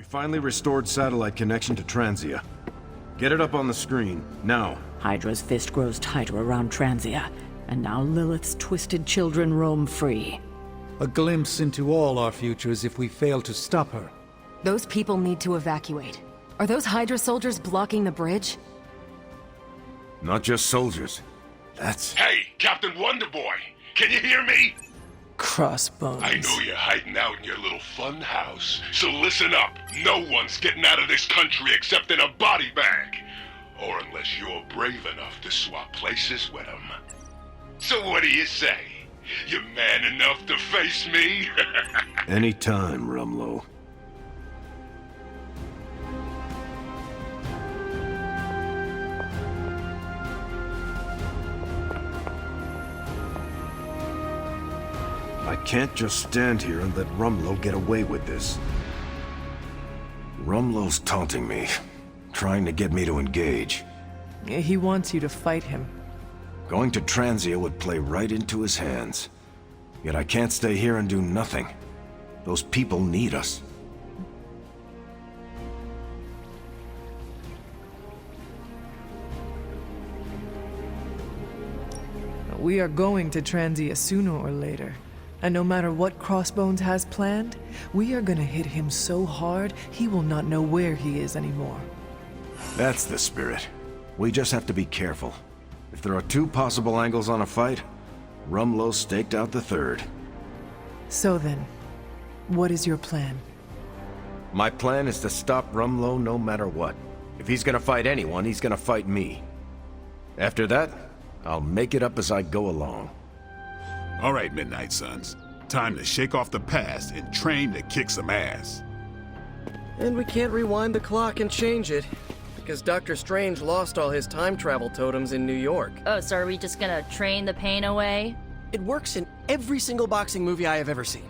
We finally restored satellite connection to Transia. Get it up on the screen, now. Hydra's fist grows tighter around Transia, and now Lilith's twisted children roam free. A glimpse into all our futures if we fail to stop her. Those people need to evacuate. Are those Hydra soldiers blocking the bridge? Not just soldiers. That's... Hey, Captain Wonderboy! Can you hear me? Crossbones. I know you're hiding out in your little fun house, so listen up. No one's getting out of this country except in a body bag. Or unless you're brave enough to swap places with them. So what do you say? You man enough to face me? Anytime, Rumlow. I can't just stand here and let Rumlow get away with this. Rumlow's taunting me, trying to get me to engage. He wants you to fight him. Going to Transia would play right into his hands. Yet I can't stay here and do nothing. Those people need us. We are going to Transia sooner or later. And no matter what Crossbones has planned, we are gonna hit him so hard, he will not know where he is anymore. That's the spirit. We just have to be careful. If there are two possible angles on a fight, Rumlow staked out the third. So then, what is your plan? My plan is to stop Rumlow no matter what. If he's gonna fight anyone, he's gonna fight me. After that, I'll make it up as I go along. All right, Midnight Suns. Time to shake off the past and train to kick some ass. And we can't rewind the clock and change it, because Dr. Strange lost all his time travel totems in New York. Oh, so are we just gonna train the pain away? It works in every single boxing movie I have ever seen.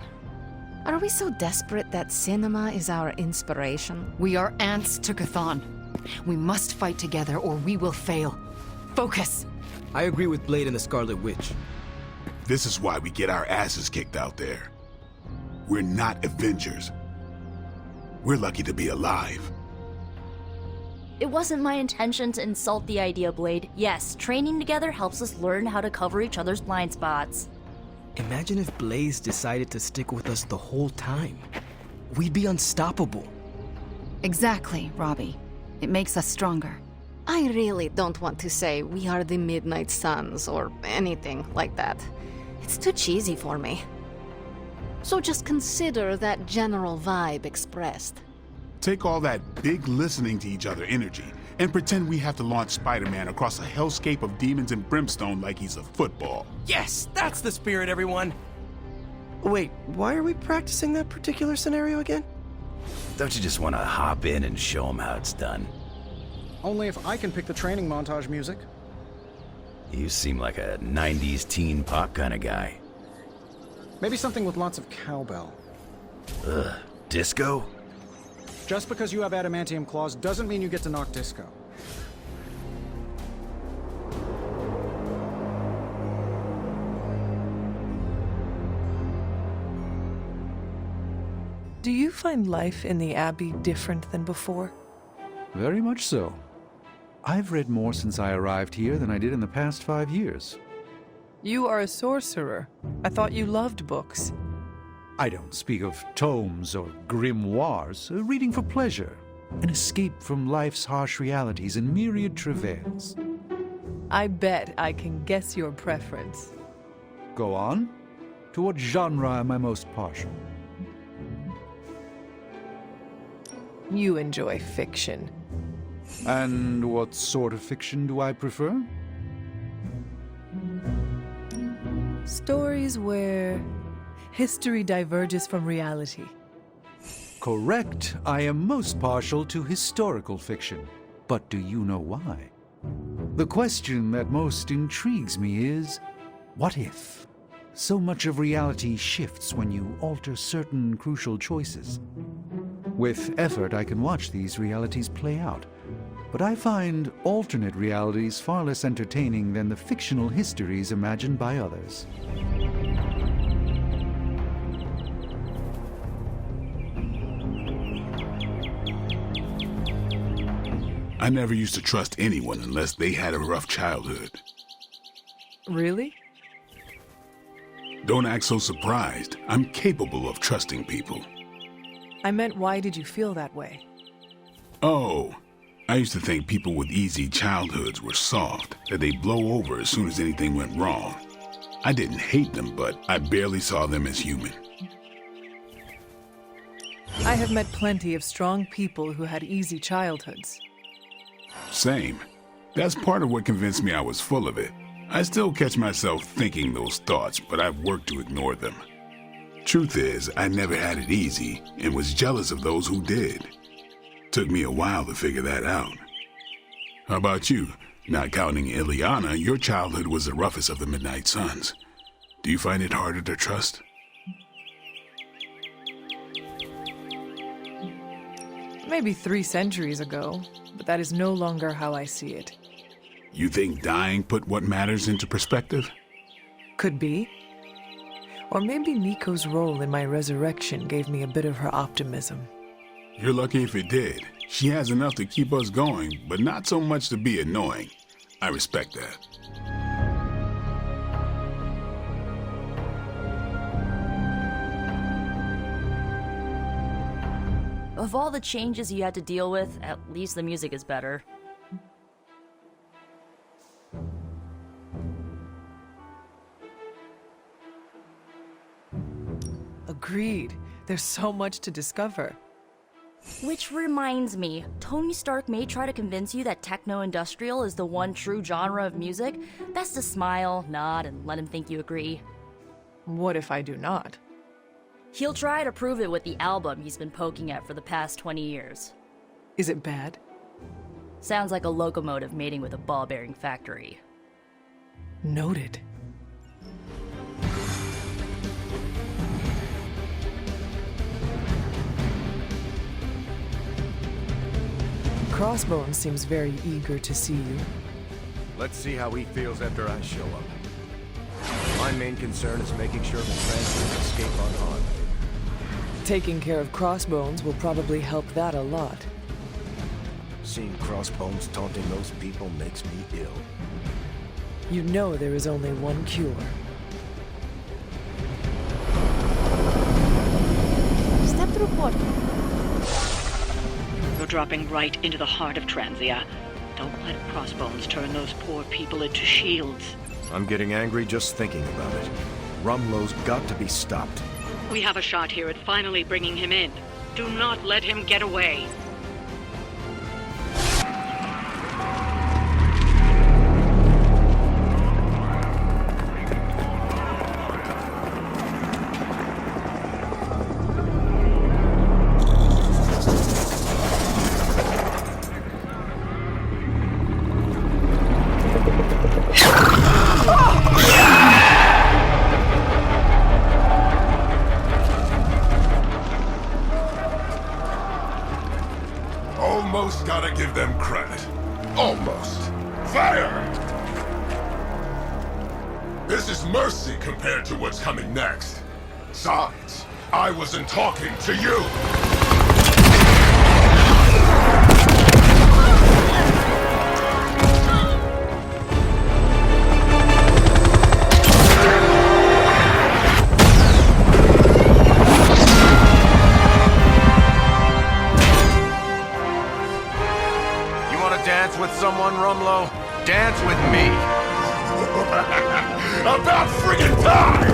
Are we so desperate that cinema is our inspiration? We are ants to Chthon. We must fight together or we will fail. Focus! I agree with Blade and the Scarlet Witch. This is why we get our asses kicked out there. We're not Avengers. We're lucky to be alive. It wasn't my intention to insult the idea, Blade. Yes, training together helps us learn how to cover each other's blind spots. Imagine if Blaze decided to stick with us the whole time. We'd be unstoppable. Exactly, Robbie. It makes us stronger. I really don't want to say we are the Midnight Suns or anything like that. It's too cheesy for me. So just consider that general vibe expressed. Take all that big listening to each other energy and pretend we have to launch Spider-Man across a hellscape of demons and brimstone like he's a football. Yes, that's the spirit, everyone! Wait, why are we practicing that particular scenario again? Don't you just want to hop in and show them how it's done? Only if I can pick the training montage music. You seem like a 90s teen pop kind of guy. Maybe something with lots of cowbell. Ugh, disco? Just because you have adamantium claws doesn't mean you get to knock disco. Do you find life in the Abbey different than before? Very much so. I've read more since I arrived here than I did in the past 5 years. You are a sorcerer. I thought you loved books. I don't speak of tomes or grimoires, reading for pleasure, an escape from life's harsh realities and myriad travails. I bet I can guess your preference. Go on. To what genre am I most partial? You enjoy fiction. And what sort of fiction do I prefer? Stories where history diverges from reality. Correct. I am most partial to historical fiction. But do you know why? The question that most intrigues me is, what if? So much of reality shifts when you alter certain crucial choices. With effort, I can watch these realities play out. But I find alternate realities far less entertaining than the fictional histories imagined by others. I never used to trust anyone unless they had a rough childhood. Really? Don't act so surprised. I'm capable of trusting people. I meant, why did you feel that way? Oh, I used to think people with easy childhoods were soft, that they'd blow over as soon as anything went wrong. I didn't hate them, but I barely saw them as human. I have met plenty of strong people who had easy childhoods. Same. That's part of what convinced me I was full of it. I still catch myself thinking those thoughts, but I've worked to ignore them. Truth is, I never had it easy and was jealous of those who did. Took me a while to figure that out. How about you? Not counting Ileana, your childhood was the roughest of the Midnight Suns. Do you find it harder to trust? Maybe 3 centuries ago, but that is no longer how I see it. You think dying put what matters into perspective? Could be. Or maybe Nico's role in my resurrection gave me a bit of her optimism. You're lucky if it did. She has enough to keep us going, but not so much to be annoying. I respect that. Of all the changes you had to deal with, at least the music is better. Agreed. There's so much to discover. Which reminds me, Tony Stark may try to convince you that techno-industrial is the one true genre of music. Best to smile, nod, and let him think you agree. What if I do not? He'll try to prove it with the album he's been poking at for the past 20 years. Is it bad? Sounds like a locomotive mating with a ball-bearing factory. Noted. Crossbones seems very eager to see you. Let's see how he feels after I show up. My main concern is making sure the transfers escape unharmed. Taking care of Crossbones will probably help that a lot. Seeing Crossbones taunting those people makes me ill. You know there is only one cure. Step through portal. You're dropping right into the heart of Transia. Don't let Crossbones turn those poor people into shields. I'm getting angry just thinking about it. Rumlow's got to be stopped. We have a shot here at finally bringing him in. Do not let him get away. Almost gotta give them credit. Almost. Fire! This is mercy compared to what's coming next. Besides, I wasn't talking to you! Dance with someone, Rumlow? Dance with me! About friggin' time!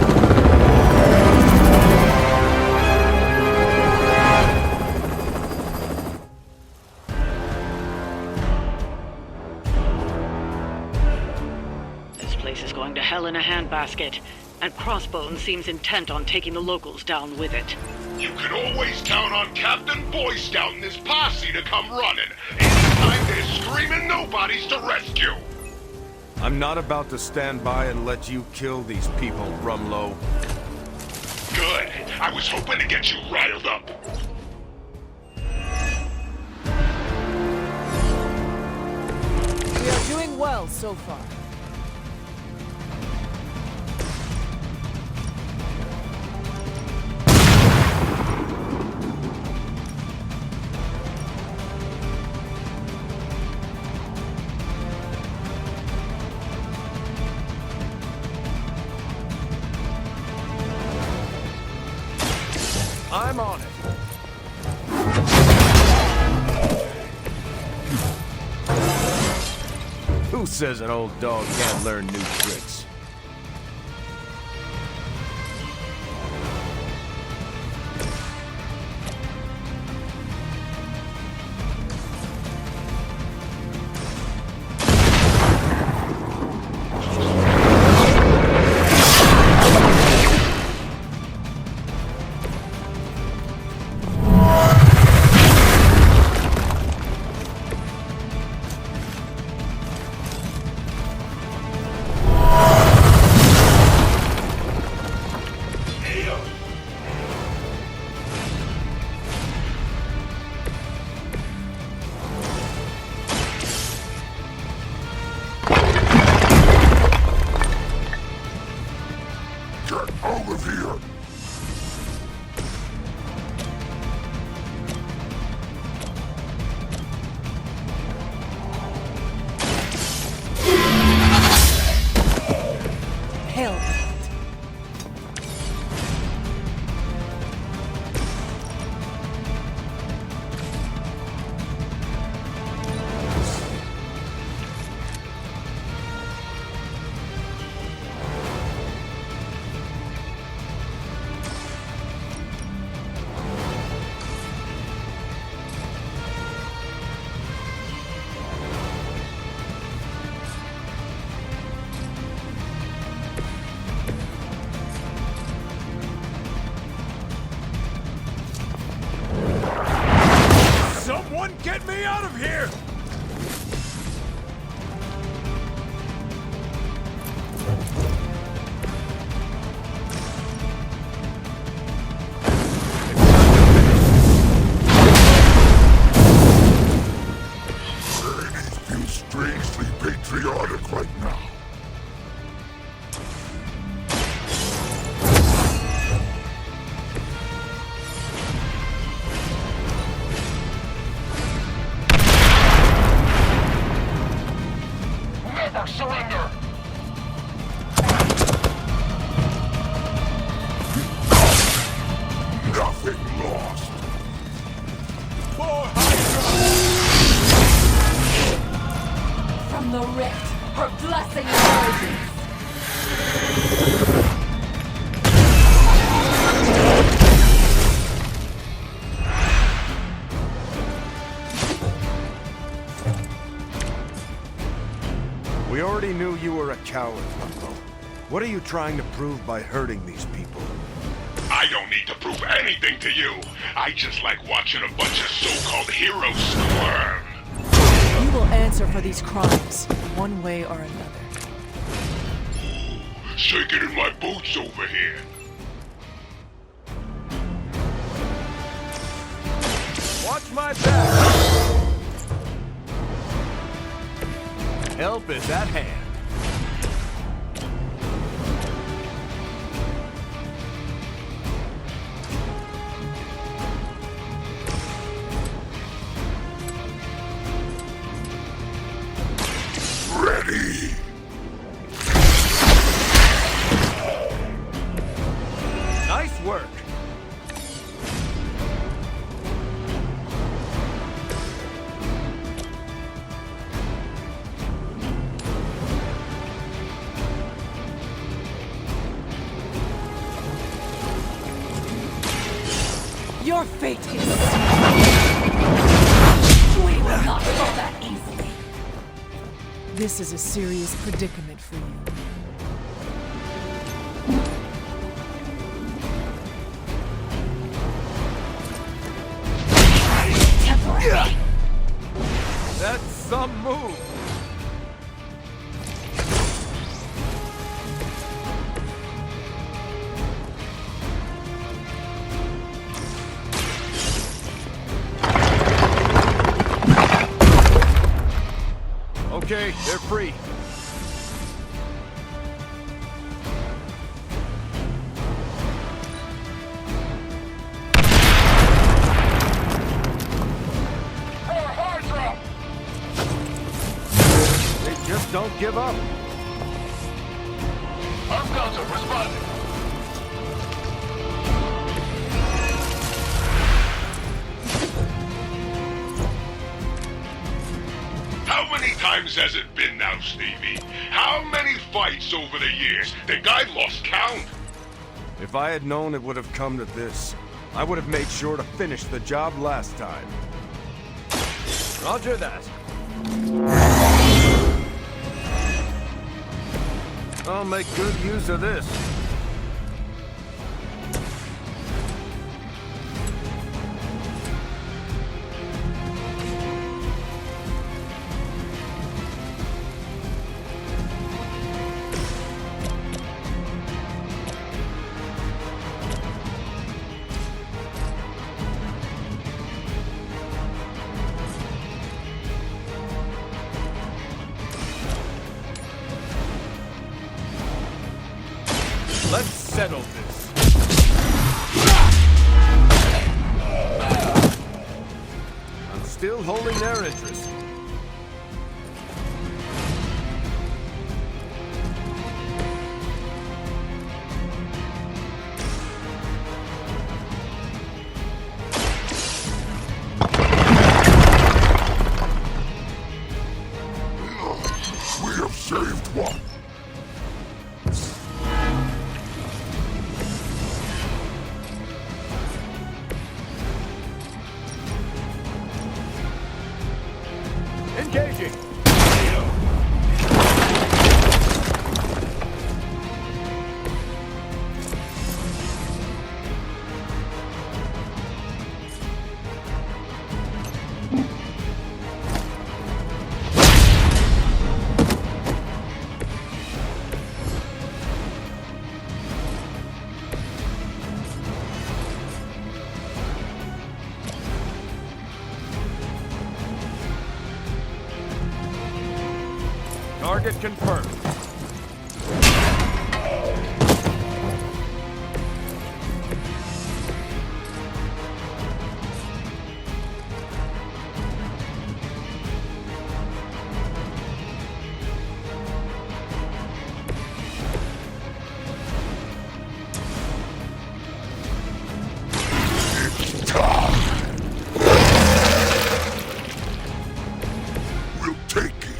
This place is going to hell in a handbasket, and Crossbones seems intent on taking the locals down with it. You can always count on Captain Boy Scout and his posse to come running. Anytime there's screaming nobodies to rescue. I'm not about to stand by and let you kill these people, Rumlow. Good. I was hoping to get you riled up. We are doing well so far. says an old dog can't learn new tricks? Get me out of here! It feels strangely patriotic right now. Surrender! Nothing lost. For Hydra! From the rift, her blessing emerges. We already knew you were a coward, Rumlow. What are you trying to prove by hurting these people? I don't need to prove anything to you. I just like watching a bunch of so-called heroes squirm. You will answer for these crimes, one way or another. Ooh, shaking in my boots over here. Watch my back! Help is at hand. Ready! Nice work. Your fate is We will not fall that easily. This is a serious predicament for you. Temporary. That's some move. Okay, they're free. They just don't give up. Our guns are responding. How many times times has it been now, Stevie? How many fights over the years? Think I lost count? If I had known it would have come to this, I would have made sure to finish the job last time. Roger that. I'll make good use of this. Let's settle this. I'm still holding their interest. We have saved one. Engaging! Target confirmed. We'll take it.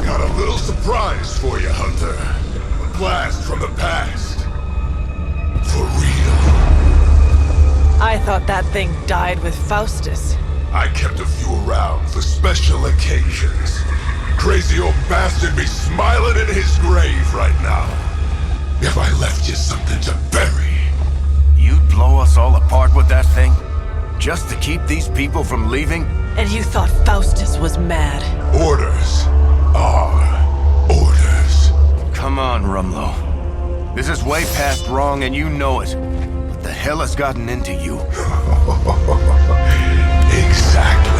Got a little surprise for you, Hunter. A blast from the past. For real. I thought that thing died with Faustus. I kept a few around for special occasions. Crazy old bastard be smiling in his grave right now. If I left you something to bury. You'd blow us all apart with that thing? Just to keep these people from leaving? And you thought Faustus was mad. Orders are orders. Come on, Rumlow. This is way past wrong and you know it. What the hell has gotten into you? Exactly.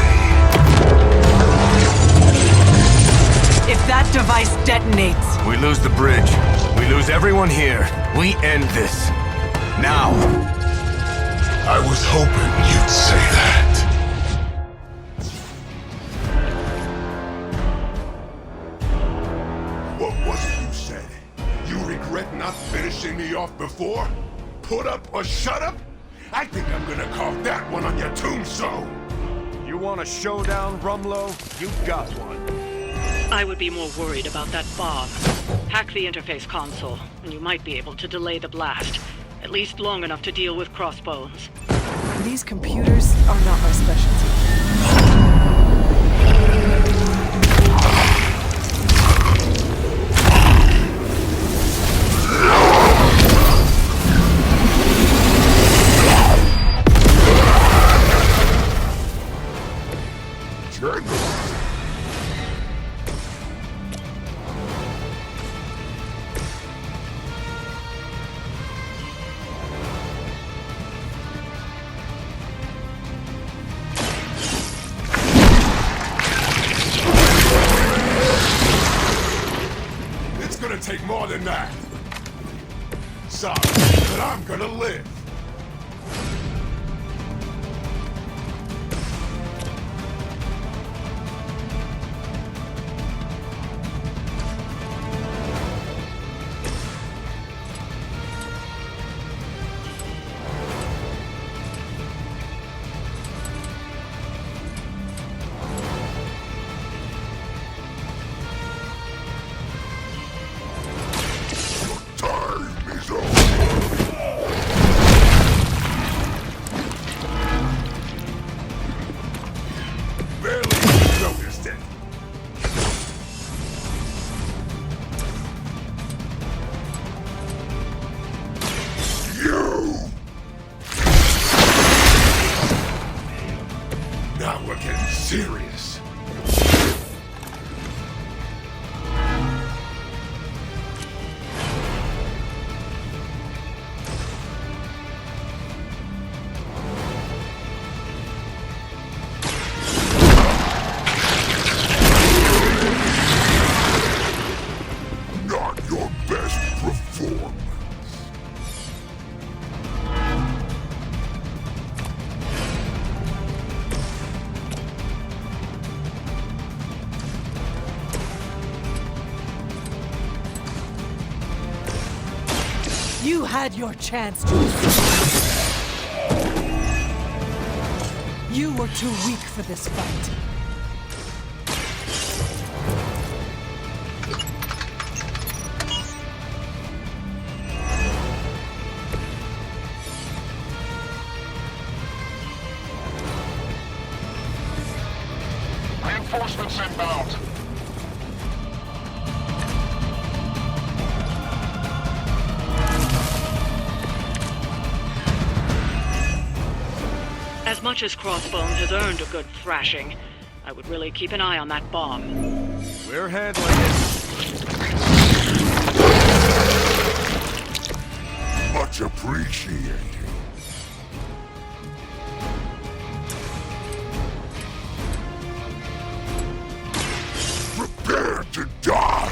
If that device detonates... We lose the bridge. We lose everyone here. We end this. Now. I was hoping you'd say that. What was it you said? You regret not finishing me off before? Put up or shut up? I think I'm gonna carve that one on your tombstone. You want a showdown, Rumlow? You got one. I would be more worried about that bomb. Hack the interface console, and you might be able to delay the blast. At least long enough to deal with Crossbones. These computers are not my specialty. take more than that. Sorry, but I'm gonna live. Now we're getting serious. Not your best performance. You had your chance to You were too weak for this fight. Reinforcements inbound. As much as Crossbones has earned a good thrashing, I would really keep an eye on that bomb. We're handling it. Much appreciated. Prepare to die!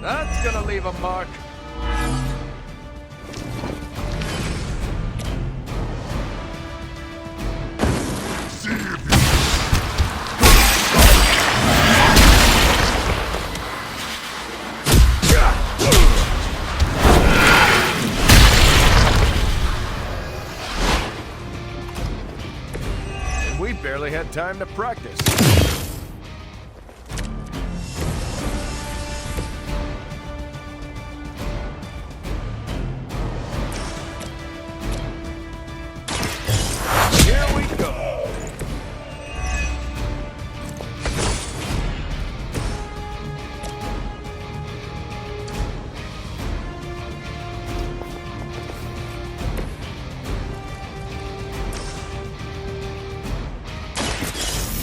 That's gonna leave a mark. We barely had time to practice. Here we go.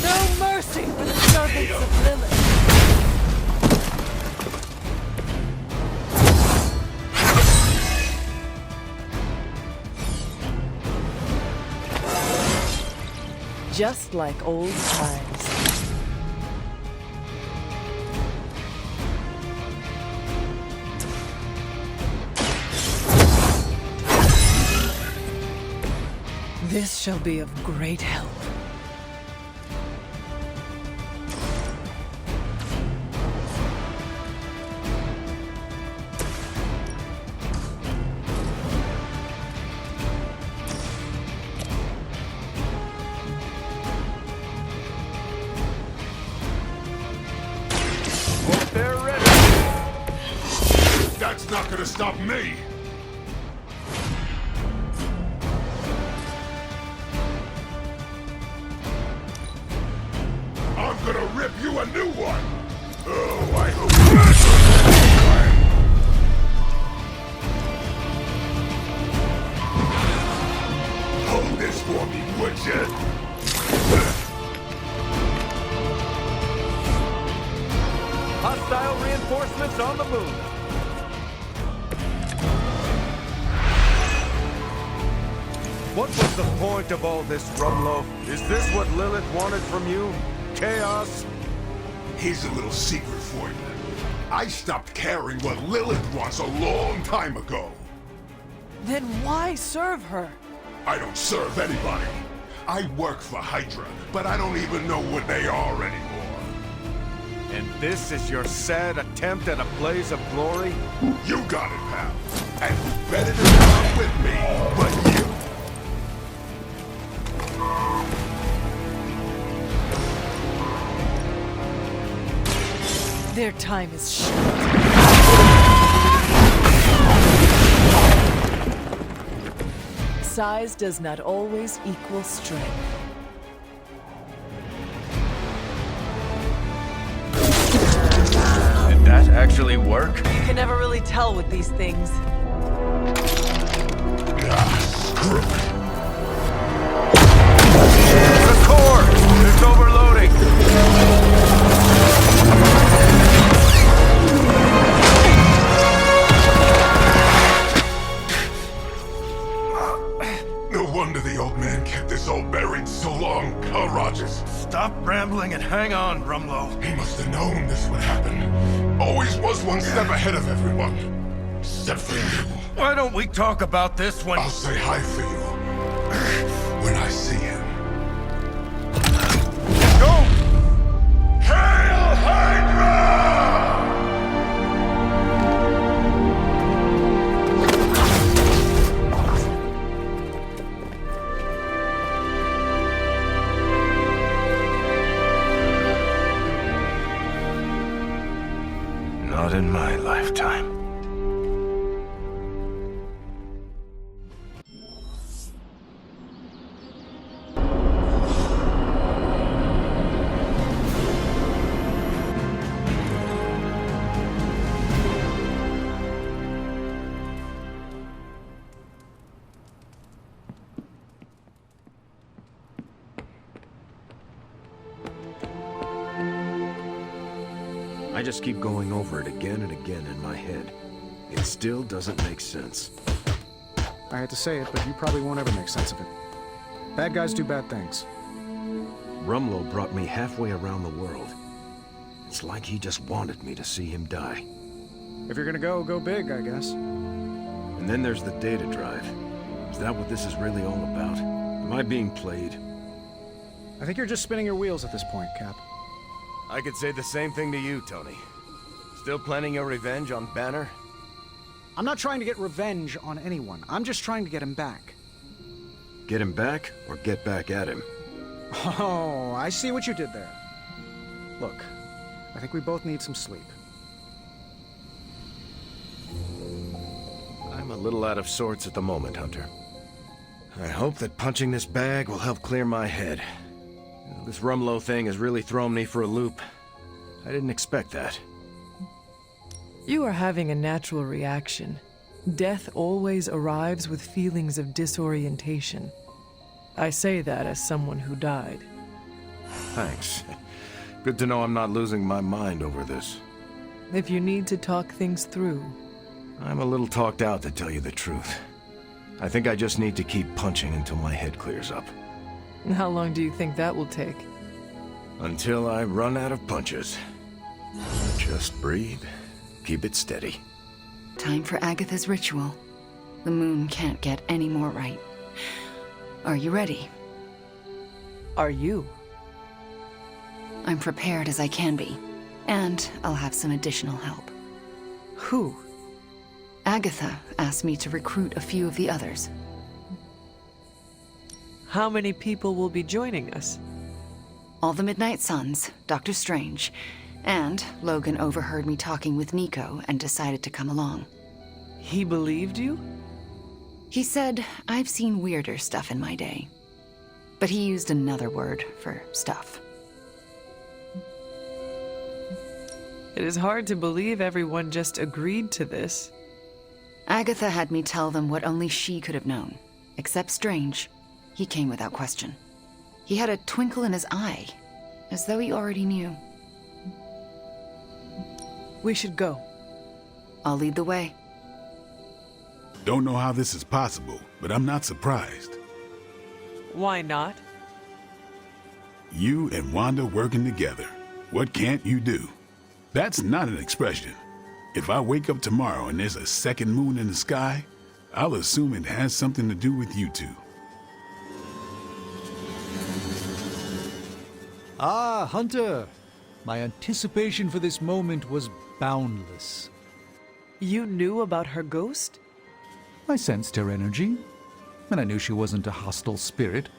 No mercy for the servants of Lilith! Just like old times. This shall be of great help. They're ready. That's not gonna stop me! I'm gonna rip you a new one! Oh, I hope hold this for me, would you? Hostile reinforcements on the move. What was the point of all this, Rumlow? Is this what Lilith wanted from you? Chaos? Here's a little secret for you. I stopped caring what Lilith wants a long time ago. Then why serve her? I don't serve anybody. I work for Hydra, but I don't even know what they are anymore. And this is your sad attempt at a blaze of glory? You got it, pal. And you better not with me, but you. Their time is short. Size does not always equal strength. Did that actually work? You can never really tell with these things. Screw it. The core! It's overloading! No wonder the old man kept this all buried so long, huh, Rogers? Stop rambling and hang on, Rumlow. He must have known this would happen. Always was one step ahead of everyone. Except for you. Why don't we talk about this when... I'll say hi for you. When I see him. Go! Hail Hydra! Not in my lifetime. I just keep going over it again and again in my head. It still doesn't make sense. I hate to say it, but you probably won't ever make sense of it. Bad guys do bad things. Rumlow brought me halfway around the world. It's like he just wanted me to see him die. If you're gonna go big, I guess. And then there's the data drive. Is that what this is really all about? Am I being played? I think you're just spinning your wheels at this point, Cap. I could say the same thing to you, Tony. Still planning your revenge on Banner? I'm not trying to get revenge on anyone. I'm just trying to get him back. Get him back, or get back at him? Oh, I see what you did there. Look, I think we both need some sleep. I'm a little out of sorts at the moment, Hunter. I hope that punching this bag will help clear my head. This Rumlow thing has really thrown me for a loop. I didn't expect that. You are having a natural reaction. Death always arrives with feelings of disorientation. I say that as someone who died. Thanks. Good to know I'm not losing my mind over this. If you need to talk things through. I'm a little talked out, to tell you the truth. I think I just need to keep punching until my head clears up. How long do you think that will take? Until I run out of punches. Just breathe. Keep it steady. Time for Agatha's ritual. The moon can't get any more right. Are you ready? Are you? I'm prepared as I can be. And I'll have some additional help. Who? Agatha asked me to recruit a few of the others. How many people will be joining us? All the Midnight Suns, Dr. Strange, and Logan overheard me talking with Nico and decided to come along. He believed you? He said, I've seen weirder stuff in my day. But he used another word for stuff. It is hard to believe everyone just agreed to this. Agatha had me tell them what only she could have known. Except Strange. He came without question. He had a twinkle in his eye, as though he already knew. We should go. I'll lead the way. Don't know how this is possible, but I'm not surprised. Why not? You and Wanda working together. What can't you do? That's not an expression. If I wake up tomorrow and there's a second moon in the sky, I'll assume it has something to do with you two. Ah, Hunter! My anticipation for this moment was boundless. You knew about her ghost? I sensed her energy, and I knew she wasn't a hostile spirit.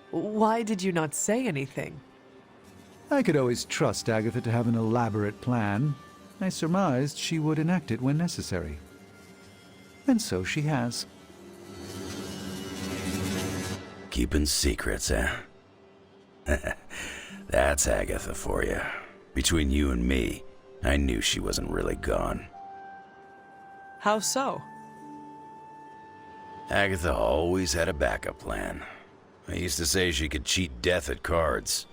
Why did you not say anything? I could always trust Agatha to have an elaborate plan. I surmised she would enact it when necessary. And so she has. Keeping secrets, eh? That's Agatha for you. Between you and me, I knew she wasn't really gone. How so? Agatha always had a backup plan. I used to say she could cheat death at cards.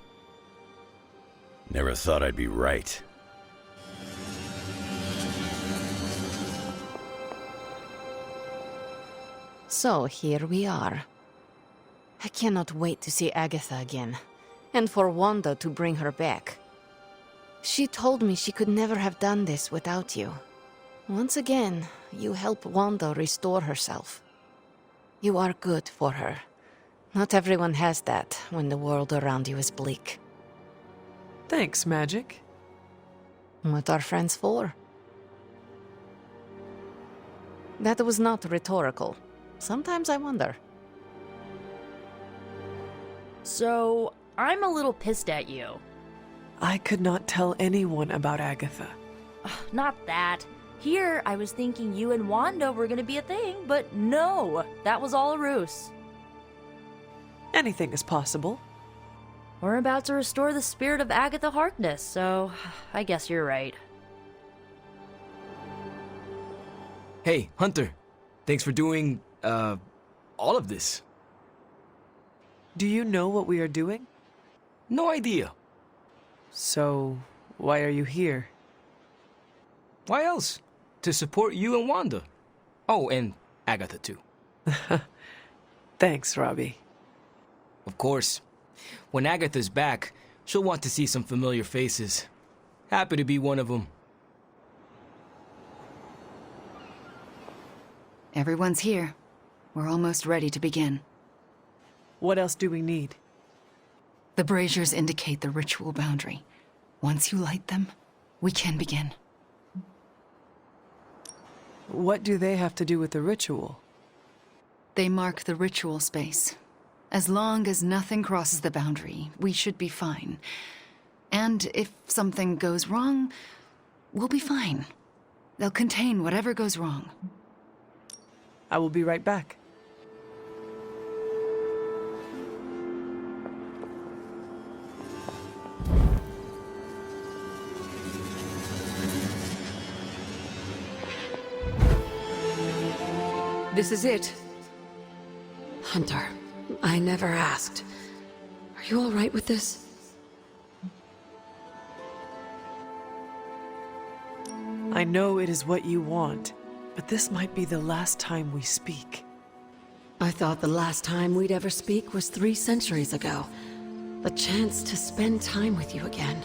Never thought I'd be right. So here we are. I cannot wait to see Agatha again, and for Wanda to bring her back. She told me she could never have done this without you. Once again, you help Wanda restore herself. You are good for her. Not everyone has that when the world around you is bleak. Thanks, Magic. What are friends for? That was not rhetorical. Sometimes I wonder. So, I'm a little pissed at you. I could not tell anyone about Agatha. Not that. Here, I was thinking you and Wanda were gonna be a thing, but no, that was all a ruse. Anything is possible. We're about to restore the spirit of Agatha Harkness, so I guess you're right. Hey, Hunter. Thanks for doing, all of this. Do you know what we are doing? No idea. So, why are you here? Why else? To support you and Wanda. Oh, and Agatha too. Thanks, Robbie. Of course. When Agatha's back, she'll want to see some familiar faces. Happy to be one of them. Everyone's here. We're almost ready to begin. What else do we need? The braziers indicate the ritual boundary. Once you light them, we can begin. What do they have to do with the ritual? They mark the ritual space. As long as nothing crosses the boundary, we should be fine. And if something goes wrong, we'll be fine. They'll contain whatever goes wrong. I will be right back. This is it. Hunter, I never asked. Are you all right with this? I know it is what you want, but this might be the last time we speak. I thought the last time we'd ever speak was 3 centuries ago. A chance to spend time with you again.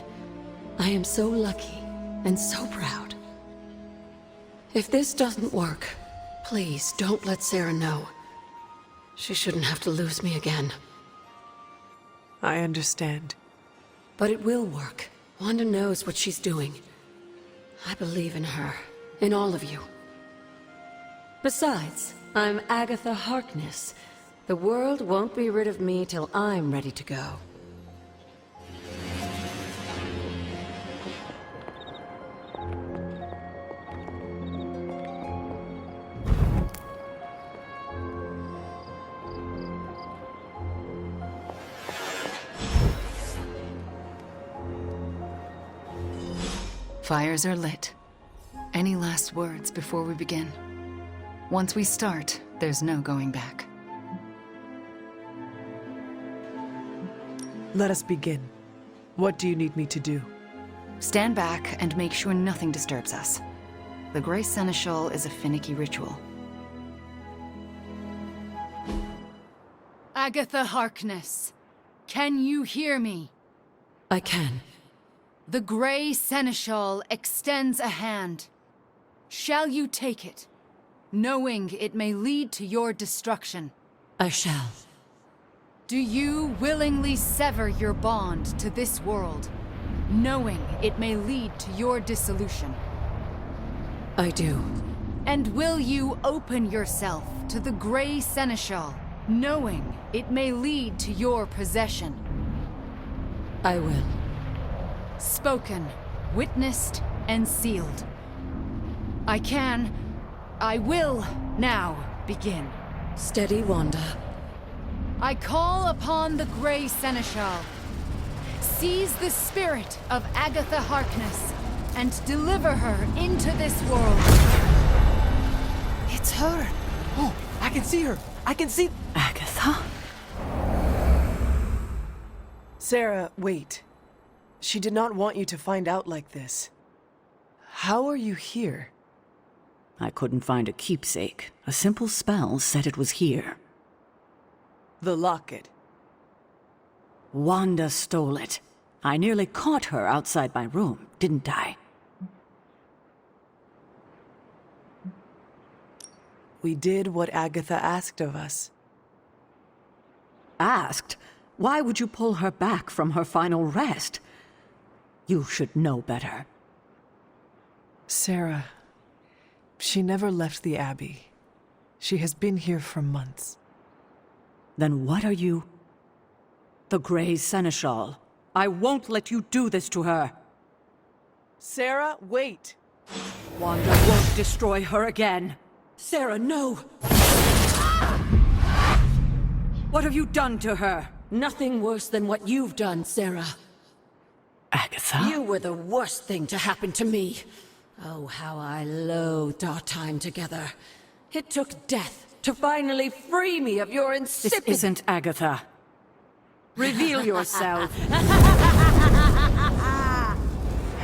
I am so lucky and so proud. If this doesn't work, please don't let Sarah know. She shouldn't have to lose me again. I understand. But it will work. Wanda knows what she's doing. I believe in her, in all of you. Besides, I'm Agatha Harkness. The world won't be rid of me till I'm ready to go. Fires are lit. Any last words before we begin? Once we start, there's no going back. Let us begin. What do you need me to do? Stand back and make sure nothing disturbs us. The Grey Seneschal is a finicky ritual. Agatha Harkness, can you hear me? I can. The Grey Seneschal extends a hand. Shall you take it, knowing it may lead to your destruction? I shall. Do you willingly sever your bond to this world, knowing it may lead to your dissolution? I do. And will you open yourself to the Grey Seneschal, knowing it may lead to your possession? I will. Spoken, witnessed, and sealed. I will now begin. Steady, Wanda. I call upon the Grey Seneschal. Seize the spirit of Agatha Harkness and deliver her into this world. It's her. Oh, I can see her. I can see... Agatha? Sarah, wait. She did not want you to find out like this. How are you here? I couldn't find a keepsake. A simple spell said it was here. The locket. Wanda stole it. I nearly caught her outside my room, didn't I? We did what Agatha asked of us. Asked? Why would you pull her back from her final rest? You should know better. Sarah, she never left the Abbey. She has been here for months. Then what are you? The Grey Seneschal. I won't let you do this to her. Sarah, wait! Wanda won't destroy her again. Sarah, no! What have you done to her? Nothing worse than what you've done, Sarah. Agatha? You were the worst thing to happen to me. Oh, how I loathed our time together. It took death to finally free me of your insipid... This isn't Agatha. Reveal yourself.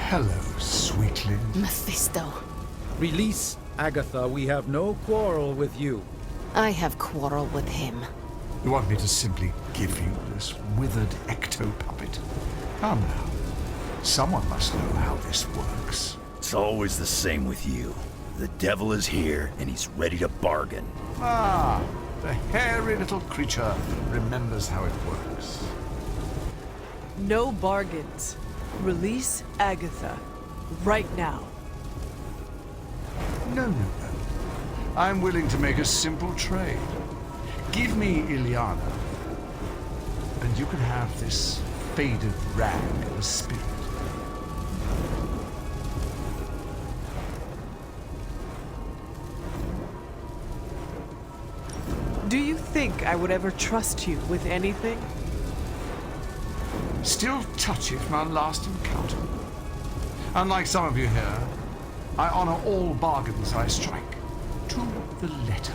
Hello, sweetling. Mephisto. Release Agatha. We have no quarrel with you. I have quarrel with him. You want me to simply give you this withered ecto-puppet? Come now. Someone must know how this works. It's always the same with you. The devil is here, and he's ready to bargain. Ah, the hairy little creature remembers how it works. No bargains. Release Agatha. Right now. No. I'm willing to make a simple trade. Give me Ileana, and you can have this faded rag of a spirit. Do you think I would ever trust you with anything? Still touchy from our last encounter. Unlike some of you here, I honor all bargains I strike, to the letter.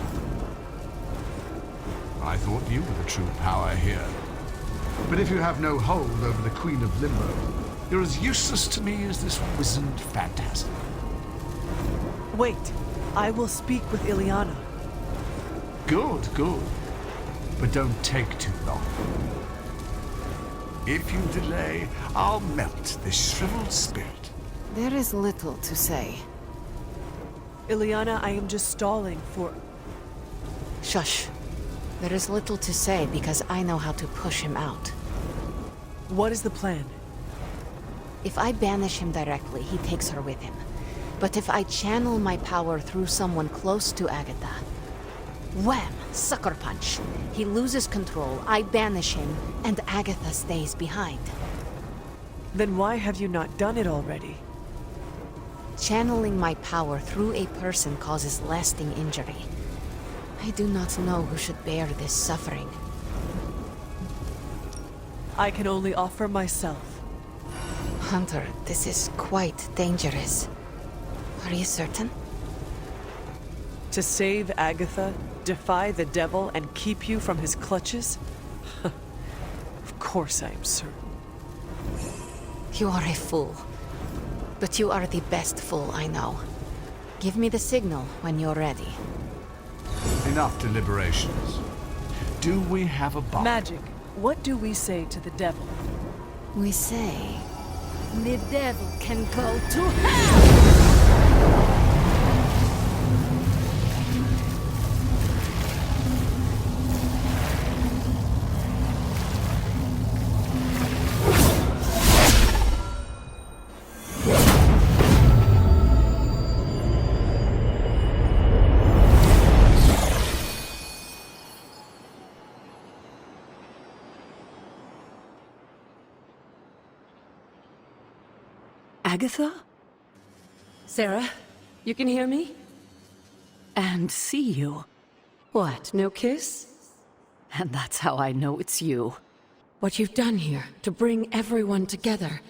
I thought you were the true power here. But if you have no hold over the Queen of Limbo, you're as useless to me as this wizened phantasm. Wait, I will speak with Ileana. Good. But don't take too long. If you delay, I'll melt this shriveled spirit. There is little to say. Ileana, I am just stalling for... Shush. There is little to say because I know how to push him out. What is the plan? If I banish him directly, he takes her with him. But if I channel my power through someone close to Agatha, wham! Sucker punch. He loses control, I banish him, and Agatha stays behind. Then why have you not done it already? Channeling my power through a person causes lasting injury. I do not know who should bear this suffering. I can only offer myself. Hunter, this is quite dangerous. Are you certain? To save Agatha, defy the devil, and keep you from his clutches? Of course I am certain. You are a fool. But you are the best fool I know. Give me the signal when you're ready. Enough deliberations. Do we have a bargain? Magic. What do we say to the devil? We say, The devil can go to hell! Agatha? Sarah, you can hear me? And see you. What, no kiss? And that's how I know it's you. What you've done here, to bring everyone together,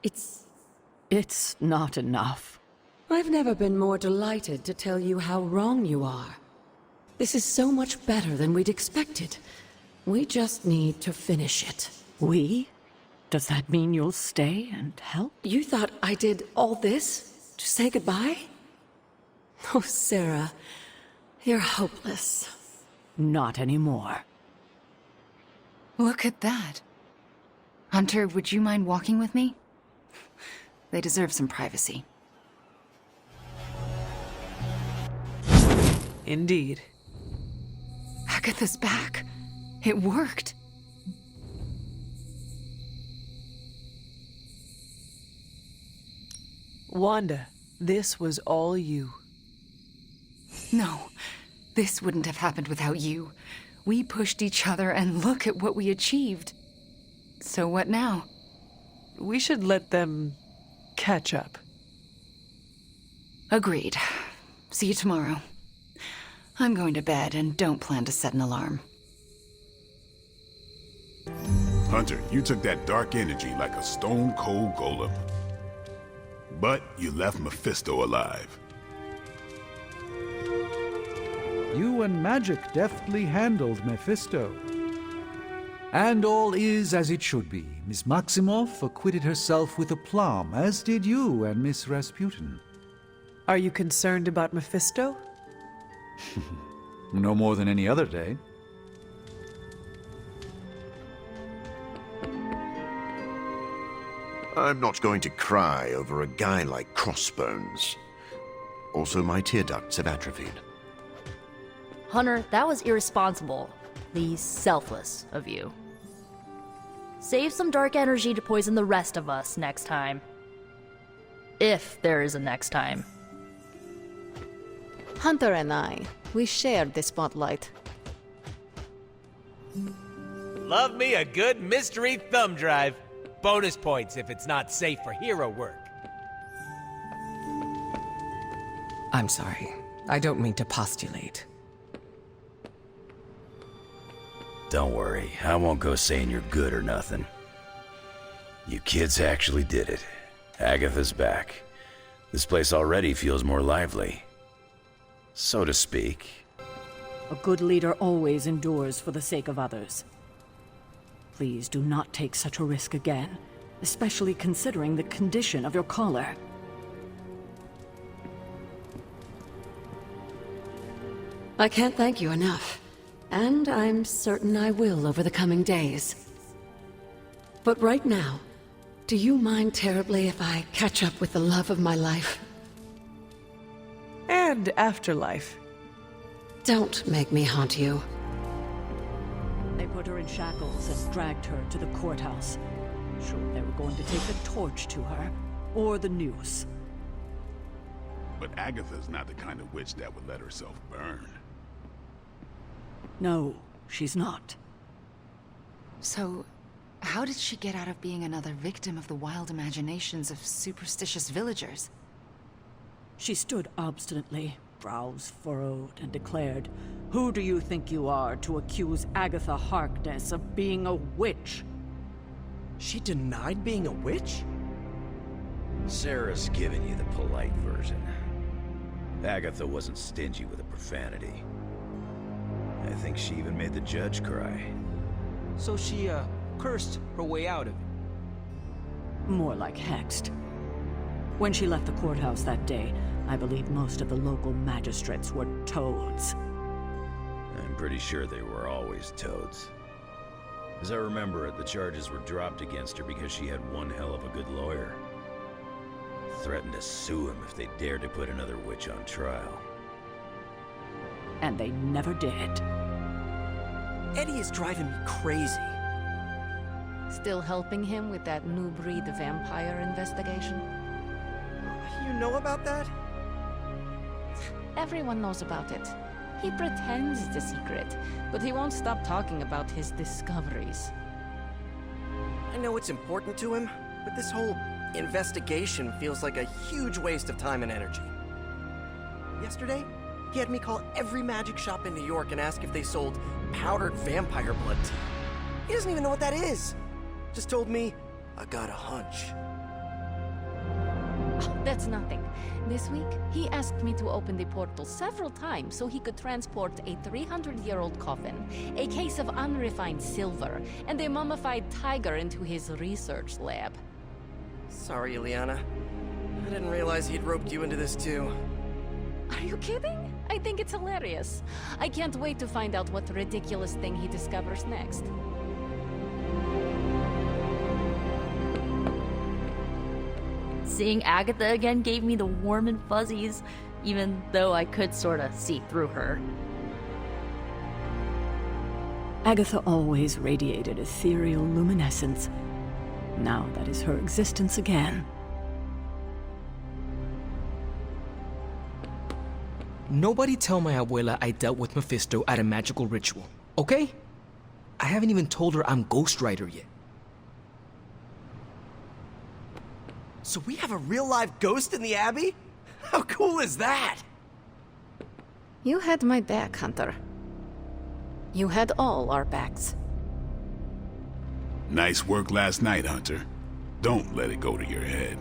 It's not enough. I've never been more delighted to tell you how wrong you are. This is so much better than we'd expected. We just need to finish it. We? Does that mean you'll stay and help? You thought I did all this to say goodbye? Oh, Sarah, you're hopeless. Not anymore. Look at that. Hunter, would you mind walking with me? They deserve some privacy. Indeed. Agatha's back. It worked. Wanda, this was all you. No, this wouldn't have happened without you. We pushed each other and look at what we achieved. So what now? We should let them catch up. Agreed. See you tomorrow. I'm going to bed and don't plan to set an alarm. Hunter, you took that dark energy like a stone-cold golem. But you left Mephisto alive. You and magic deftly handled Mephisto. And all is as it should be. Miss Maximoff acquitted herself with aplomb, as did you and Miss Rasputin. Are you concerned about Mephisto? No more than any other day. I'm not going to cry over a guy like Crossbones. Also, my tear ducts have atrophied. Hunter, that was irresponsible. Selfless of you. Save some dark energy to poison the rest of us next time. If there is a next time. Hunter and I, we shared the spotlight. Love me a good mystery thumb drive. Bonus points if it's not safe for hero work. I'm sorry. I don't mean to postulate. Don't worry, I won't go saying you're good or nothing. You kids actually did it. Agatha's back. This place already feels more lively. So to speak. A good leader always endures for the sake of others. Please do not take such a risk again, especially considering the condition of your collar. I can't thank you enough. And I'm certain I will over the coming days. But right now, do you mind terribly if I catch up with the love of my life? And afterlife. Don't make me haunt you. They put her in shackles and dragged her to the courthouse. Sure, they were going to take the torch to her, or the noose. But Agatha's not the kind of witch that would let herself burn. No, she's not. So, how did she get out of being another victim of the wild imaginations of superstitious villagers? She stood obstinately, brows furrowed, and declared, "Who do you think you are to accuse Agatha Harkness of being a witch?" She denied being a witch? Sarah's giving you the polite version. Agatha wasn't stingy with a profanity. I think she even made the judge cry. So she, cursed her way out of it. More like hexed. When she left the courthouse that day, I believe most of the local magistrates were toads. I'm pretty sure they were always toads. As I remember it, the charges were dropped against her because she had one hell of a good lawyer. threatened to sue him if they dared to put another witch on trial. And they never did. Eddie is driving me crazy. Still helping him with that new breed vampire investigation? You know about that? Everyone knows about it. He pretends it's a secret, but he won't stop talking about his discoveries. I know it's important to him, but this whole investigation feels like a huge waste of time and energy. Yesterday, he had me call every magic shop in New York and ask if they sold powdered vampire blood tea. He doesn't even know what that is. Just told me, I got a hunch. Oh, that's nothing. This week, he asked me to open the portal several times so he could transport a 300-year-old coffin, a case of unrefined silver, and a mummified tiger into his research lab. Sorry, Ileana. I didn't realize he'd roped you into this too. Are you kidding? I think it's hilarious. I can't wait to find out what ridiculous thing he discovers next. Seeing Agatha again gave me the warm and fuzzies, even though I could sorta see through her. Agatha always radiated ethereal luminescence. Now that is her existence again. Nobody tell my abuela I dealt with Mephisto at a magical ritual, okay? I haven't even told her I'm Ghost Rider yet. So we have a real live ghost in the Abbey? How cool is that? You had my back, Hunter. You had all our backs. Nice work last night, Hunter. Don't let it go to your head.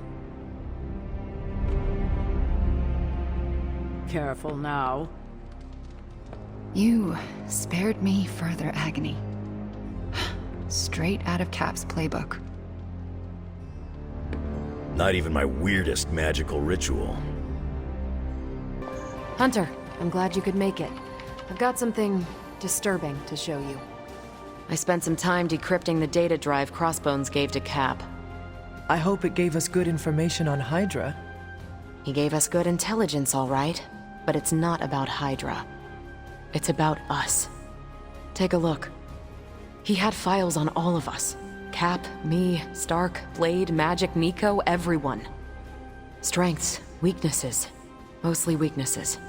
Careful now. You spared me further agony. Straight out of Cap's playbook. Not even my weirdest magical ritual. Hunter, I'm glad you could make it. I've got something disturbing to show you. I spent some time decrypting the data drive Crossbones gave to Cap. I hope it gave us good information on Hydra. He gave us good intelligence, all right, but it's not about Hydra. It's about us. Take a look. He had files on all of us. Cap, me, Stark, Blade, Magic, Nico, everyone. Strengths, weaknesses. Mostly weaknesses.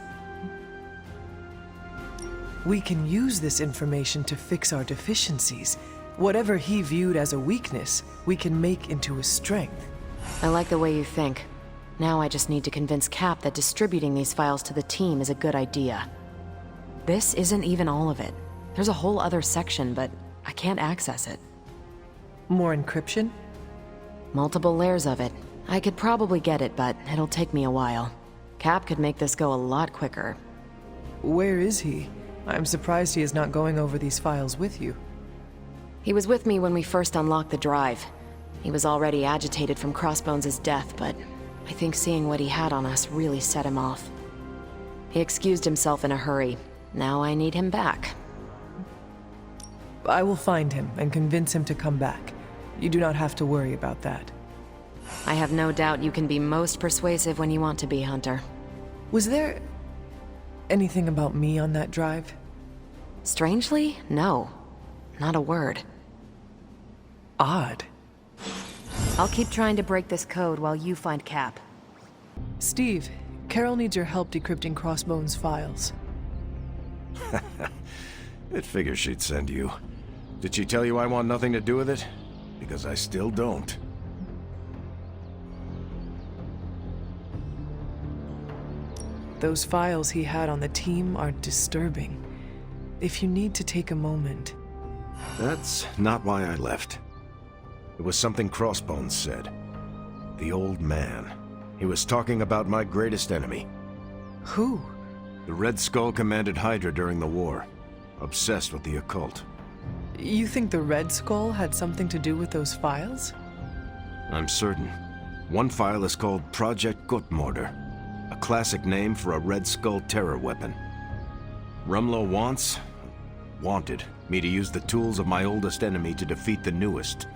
We can use this information to fix our deficiencies. Whatever he viewed as a weakness, we can make into a strength. I like the way you think. Now I just need to convince Cap that distributing these files to the team is a good idea. This isn't even all of it. There's a whole other section, but I can't access it. More encryption? Multiple layers of it. I could probably get it, but it'll take me a while. Cap could make this go a lot quicker. Where is he? I'm surprised he is not going over these files with you. He was with me when we first unlocked the drive. He was already agitated from Crossbones' death, but I think seeing what he had on us really set him off. He excused himself in a hurry. Now I need him back. I will find him and convince him to come back. You do not have to worry about that. I have no doubt you can be most persuasive when you want to be, Hunter. Was there anything about me on that drive? Strangely, no. Not a word. Odd. I'll keep trying to break this code while you find Cap. Steve, Carol needs your help decrypting Crossbones' files. It figures she'd send you. Did she tell you I want nothing to do with it? Because I still don't. Those files he had on the team are disturbing. If you need to take a moment... That's not why I left. It was something Crossbones said. The old man. He was talking about my greatest enemy. Who? The Red Skull commanded Hydra during the war. Obsessed with the occult. You think the Red Skull had something to do with those files? I'm certain. One file is called Project Gutmorder, a classic name for a Red Skull terror weapon. Rumlow wanted me to use the tools of my oldest enemy to defeat the newest.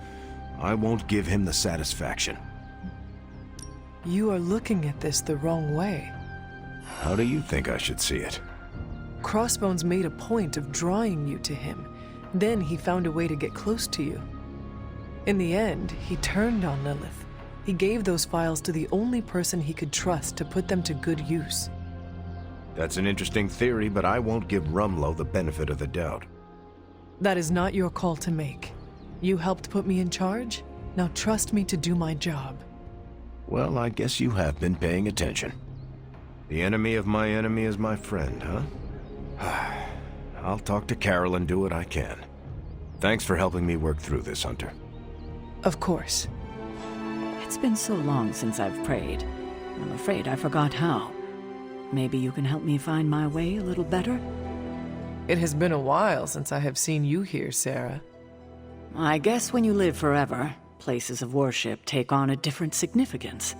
I won't give him the satisfaction. You are looking at this the wrong way. How do you think I should see it? Crossbones made a point of drawing you to him. Then he found a way to get close to you. In the end, he turned on Lilith. He gave those files to the only person he could trust to put them to good use. That's an interesting theory, but I won't give Rumlow the benefit of the doubt. That is not your call to make. You helped put me in charge. Now trust me to do my job. Well, I guess you have been paying attention. The enemy of my enemy is my friend, huh? I'll talk to Carol and do what I can. Thanks for helping me work through this, Hunter. Of course. It's been so long since I've prayed. I'm afraid I forgot how. Maybe you can help me find my way a little better? It has been a while since I have seen you here, Sarah. I guess when you live forever, places of worship take on a different significance.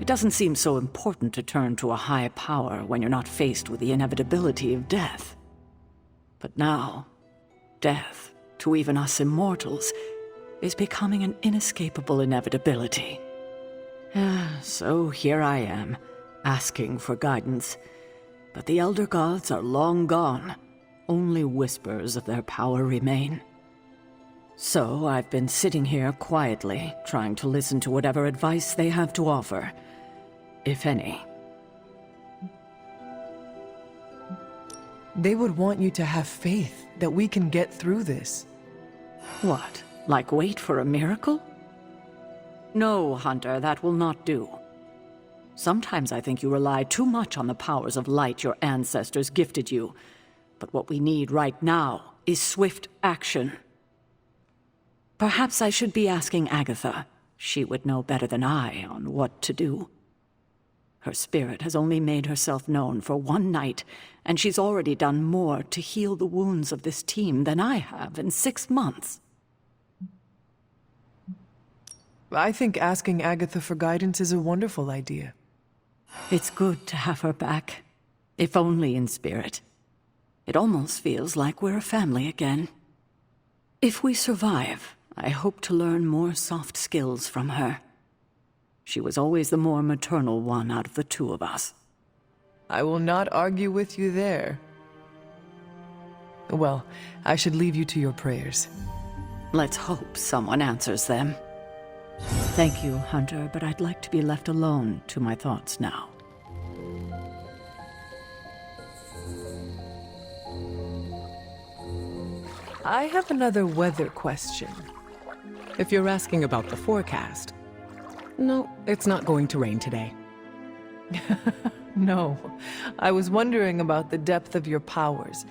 It doesn't seem so important to turn to a high power when you're not faced with the inevitability of death. But now, death, to even us immortals, is becoming an inescapable inevitability. So here I am, asking for guidance. But the Elder Gods are long gone. Only whispers of their power remain. So I've been sitting here quietly, trying to listen to whatever advice they have to offer, if any. They would want you to have faith that we can get through this. What? Like wait for a miracle? No, Hunter, that will not do. Sometimes I think you rely too much on the powers of light your ancestors gifted you. But what we need right now is swift action. Perhaps I should be asking Agatha. She would know better than I on what to do. Her spirit has only made herself known for one night, and she's already done more to heal the wounds of this team than I have in 6 months. I think asking Agatha for guidance is a wonderful idea. It's good to have her back, if only in spirit. It almost feels like we're a family again. If we survive, I hope to learn more soft skills from her. She was always the more maternal one out of the two of us. I will not argue with you there. Well, I should leave you to your prayers. Let's hope someone answers them. Thank you, Hunter, but I'd like to be left alone to my thoughts now. I have another weather question. If you're asking about the forecast, no, it's not going to rain today. No, I was wondering about the depth of your powers.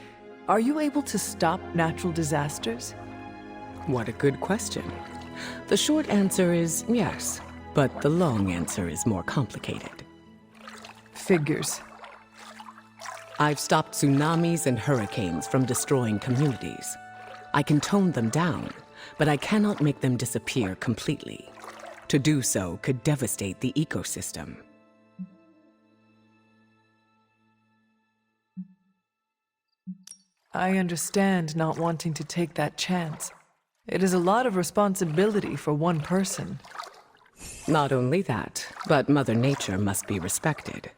Are you able to stop natural disasters? What a good question. The short answer is yes, but the long answer is more complicated. Figures. I've stopped tsunamis and hurricanes from destroying communities. I can tone them down, but I cannot make them disappear completely. To do so could devastate the ecosystem. I understand not wanting to take that chance. It is a lot of responsibility for one person. Not only that, but Mother Nature must be respected,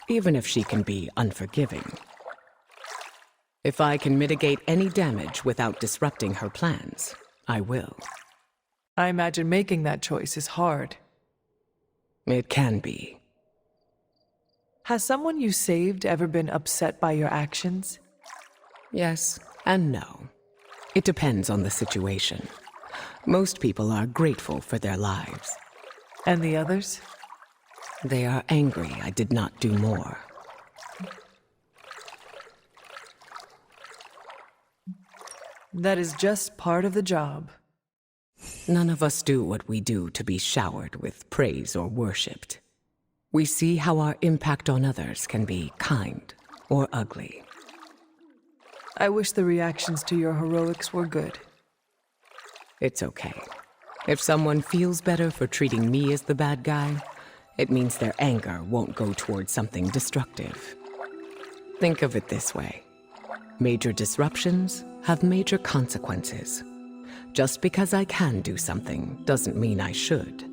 even if she can be unforgiving. If I can mitigate any damage without disrupting her plans, I will. I imagine making that choice is hard. It can be. Has someone you saved ever been upset by your actions? Yes and no. It depends on the situation. Most people are grateful for their lives. And the others? They are angry I did not do more. That is just part of the job. None of us do what we do to be showered with praise or worshipped. We see how our impact on others can be kind or ugly. I wish the reactions to your heroics were good. It's okay. If someone feels better for treating me as the bad guy, it means their anger won't go towards something destructive. Think of it this way. Major disruptions have major consequences. Just because I can do something doesn't mean I should.